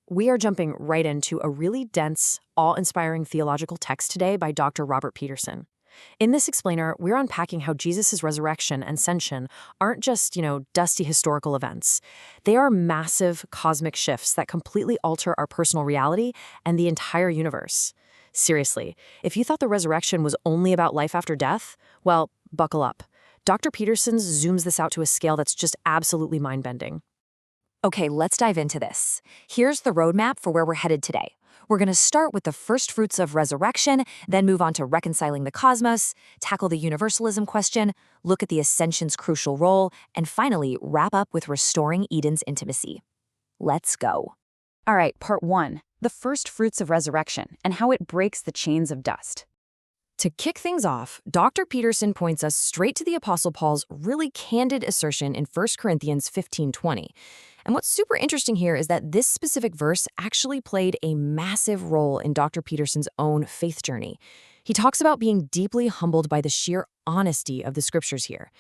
We are jumping right into a really dense, awe-inspiring theological text today by Dr. Robert Peterson. In this explainer, we're unpacking how Jesus' resurrection and ascension aren't just, dusty historical events. They are massive cosmic shifts that completely alter our personal reality and the entire universe. Seriously, if you thought the resurrection was only about life after death, well, buckle up. Dr. Peterson zooms this out to a scale that's just absolutely mind-bending. Okay, let's dive into this. Here's the roadmap for where we're headed today. We're going to start with the first fruits of resurrection, then move on to reconciling the cosmos, tackle the universalism question, look at the Ascension's crucial role, and finally wrap up with restoring Eden's intimacy. Let's go. All right, part 1, the first fruits of resurrection and how it breaks the chains of dust. To kick things off, Dr. Peterson points us straight to the Apostle Paul's really candid assertion in 1 Corinthians 15:20. And what's super interesting here is that this specific verse actually played a massive role in Dr. Peterson's own faith journey. He talks about being deeply humbled by the sheer honesty of the scriptures here.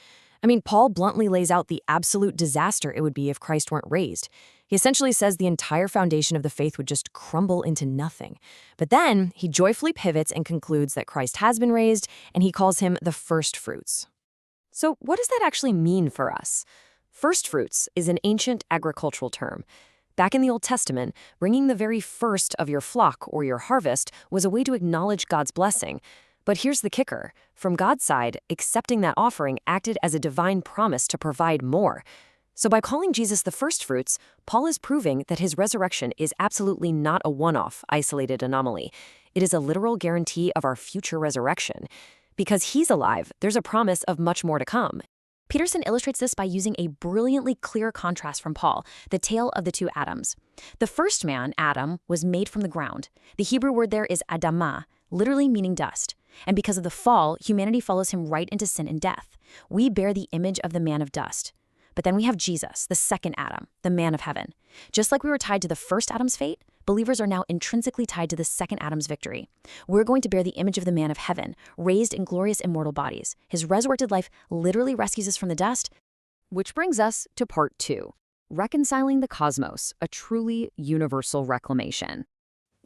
I mean, Paul bluntly lays out the absolute disaster it would be if Christ weren't raised. He essentially says the entire foundation of the faith would just crumble into nothing. But then he joyfully pivots and concludes that Christ has been raised, and he calls him the first fruits. So what does that actually mean for us? First fruits is an ancient agricultural term. Back in the Old Testament, bringing the very first of your flock or your harvest was a way to acknowledge God's blessing. But here's the kicker. From God's side, accepting that offering acted as a divine promise to provide more. So by calling Jesus the first fruits, Paul is proving that his resurrection is absolutely not a one-off, isolated anomaly. It is a literal guarantee of our future resurrection. Because he's alive, there's a promise of much more to come. Peterson illustrates this by using a brilliantly clear contrast from Paul, the tale of the two Adams. The first man, Adam, was made from the ground. The Hebrew word there is Adamah, literally meaning dust. And because of the fall, humanity follows him right into sin and death. We bear the image of the man of dust. But then we have Jesus, the second Adam, the man of heaven. Just like we were tied to the first Adam's fate, believers are now intrinsically tied to the second Adam's victory. We're going to bear the image of the man of heaven, raised in glorious immortal bodies. His resurrected life literally rescues us from the dust. Which brings us to part 2, reconciling the cosmos, a truly universal reclamation.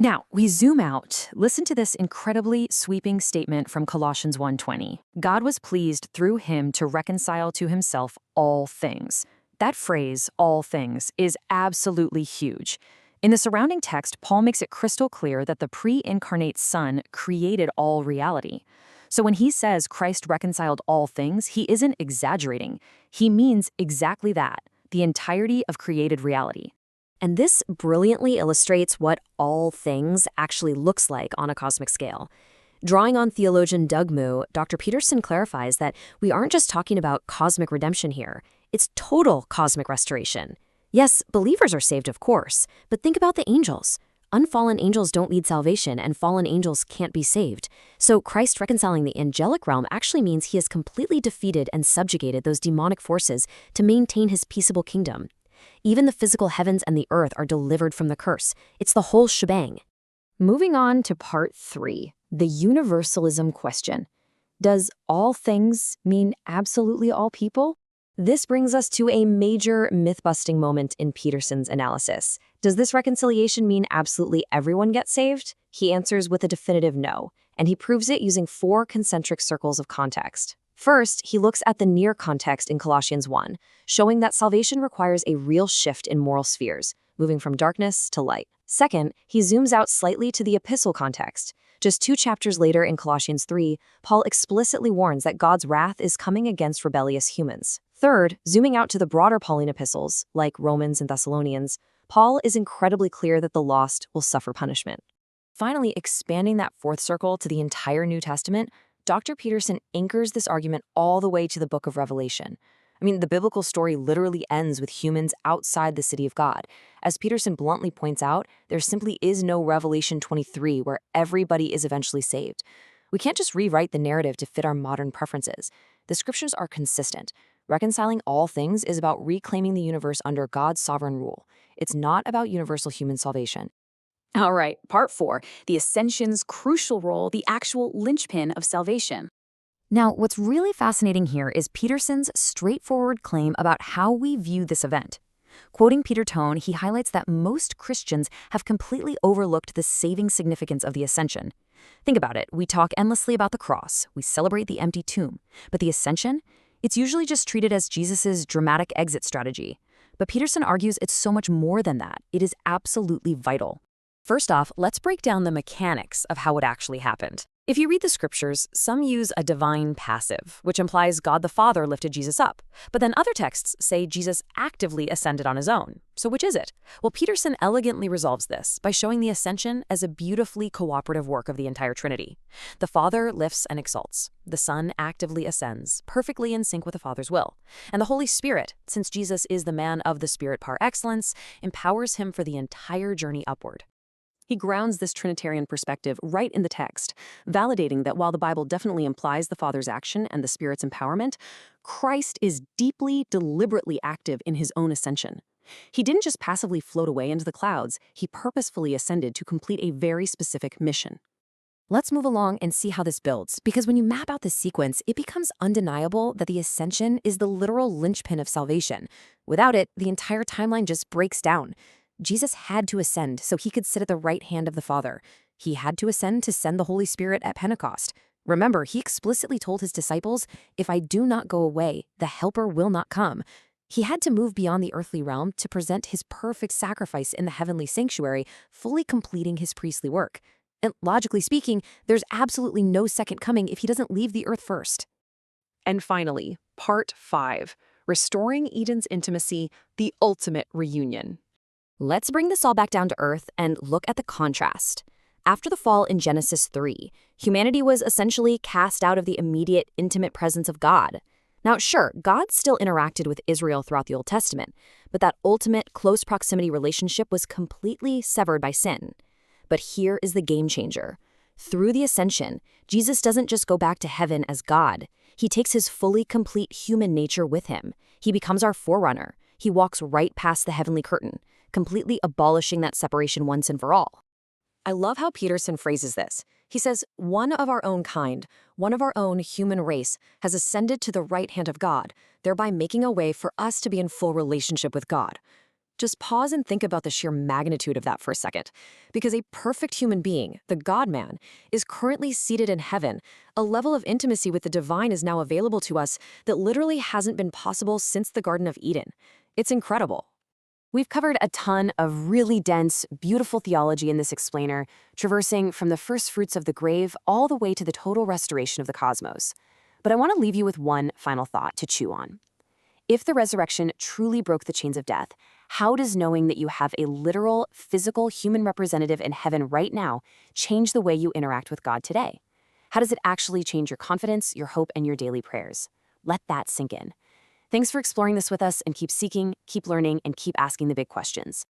Now, we zoom out. Listen to this incredibly sweeping statement from Colossians 1:20. God was pleased through him to reconcile to himself all things. That phrase, all things, is absolutely huge. In the surrounding text, Paul makes it crystal clear that the pre-incarnate Son created all reality. So when he says Christ reconciled all things, he isn't exaggerating. He means exactly that, the entirety of created reality. And this brilliantly illustrates what all things actually looks like on a cosmic scale. Drawing on theologian Doug Moo, Dr. Peterson clarifies that we aren't just talking about cosmic redemption here. It's total cosmic restoration. Yes, believers are saved, of course, but think about the angels. Unfallen angels don't need salvation, and fallen angels can't be saved. So Christ reconciling the angelic realm actually means he has completely defeated and subjugated those demonic forces to maintain his peaceable kingdom. Even the physical heavens and the earth are delivered from the curse. It's the whole shebang. Moving on to part 3, the universalism question. Does all things mean absolutely all people? This brings us to a major myth-busting moment in Peterson's analysis. Does this reconciliation mean absolutely everyone gets saved? He answers with a definitive no, and he proves it using 4 concentric circles of context. First, he looks at the near context in Colossians 1, showing that salvation requires a real shift in moral spheres, moving from darkness to light. Second, he zooms out slightly to the epistle context. Just 2 chapters later in Colossians 3, Paul explicitly warns that God's wrath is coming against rebellious humans. Third, zooming out to the broader Pauline epistles, like Romans and Thessalonians, Paul is incredibly clear that the lost will suffer punishment. Finally, expanding that 4th circle to the entire New Testament, Dr. Peterson anchors this argument all the way to the book of Revelation. I mean, the biblical story literally ends with humans outside the city of God. As Peterson bluntly points out, there simply is no Revelation 23 where everybody is eventually saved. We can't just rewrite the narrative to fit our modern preferences. The scriptures are consistent. Reconciling all things is about reclaiming the universe under God's sovereign rule. It's not about universal human salvation. All right, part 4, the Ascension's crucial role, the actual linchpin of salvation. Now, what's really fascinating here is Peterson's straightforward claim about how we view this event. Quoting Peter Tone, he highlights that most Christians have completely overlooked the saving significance of the Ascension. Think about it. We talk endlessly about the cross. We celebrate the empty tomb. But the Ascension? It's usually just treated as Jesus' dramatic exit strategy. But Peterson argues it's so much more than that. It is absolutely vital. First off, let's break down the mechanics of how it actually happened. If you read the scriptures, some use a divine passive, which implies God the Father lifted Jesus up. But then other texts say Jesus actively ascended on his own. So which is it? Well, Peterson elegantly resolves this by showing the Ascension as a beautifully cooperative work of the entire Trinity. The Father lifts and exalts. The Son actively ascends, perfectly in sync with the Father's will. And the Holy Spirit, since Jesus is the man of the Spirit par excellence, empowers him for the entire journey upward. He grounds this Trinitarian perspective right in the text, validating that while the Bible definitely implies the Father's action and the Spirit's empowerment, Christ is deeply, deliberately active in his own ascension. He didn't just passively float away into the clouds, he purposefully ascended to complete a very specific mission. Let's move along and see how this builds, because when you map out the sequence, it becomes undeniable that the Ascension is the literal linchpin of salvation. Without it, the entire timeline just breaks down. Jesus had to ascend so he could sit at the right hand of the Father. He had to ascend to send the Holy Spirit at Pentecost. Remember, he explicitly told his disciples, "If I do not go away, the Helper will not come." He had to move beyond the earthly realm to present his perfect sacrifice in the heavenly sanctuary, fully completing his priestly work. And logically speaking, there's absolutely no second coming if he doesn't leave the earth first. And finally, Part 5, Restoring Eden's Intimacy, the Ultimate Reunion. Let's bring this all back down to earth and look at the contrast. After the fall in Genesis 3, humanity was essentially cast out of the immediate, intimate presence of God. Now, sure, God still interacted with Israel throughout the Old Testament, but that ultimate, close proximity relationship was completely severed by sin. But here is the game changer. Through the Ascension, Jesus doesn't just go back to heaven as God. He takes his fully complete human nature with him. He becomes our forerunner. He walks right past the heavenly curtain, completely abolishing that separation once and for all. I love how Peterson phrases this. He says, one of our own kind, one of our own human race, has ascended to the right hand of God, thereby making a way for us to be in full relationship with God. Just pause and think about the sheer magnitude of that for a second. Because a perfect human being, the God-man, is currently seated in heaven. A level of intimacy with the divine is now available to us that literally hasn't been possible since the Garden of Eden. It's incredible. We've covered a ton of really dense, beautiful theology in this explainer, traversing from the first fruits of the grave all the way to the total restoration of the cosmos. But I want to leave you with one final thought to chew on. If the resurrection truly broke the chains of death, how does knowing that you have a literal, physical human representative in heaven right now change the way you interact with God today? How does it actually change your confidence, your hope, and your daily prayers? Let that sink in. Thanks for exploring this with us, and keep seeking, keep learning, and keep asking the big questions.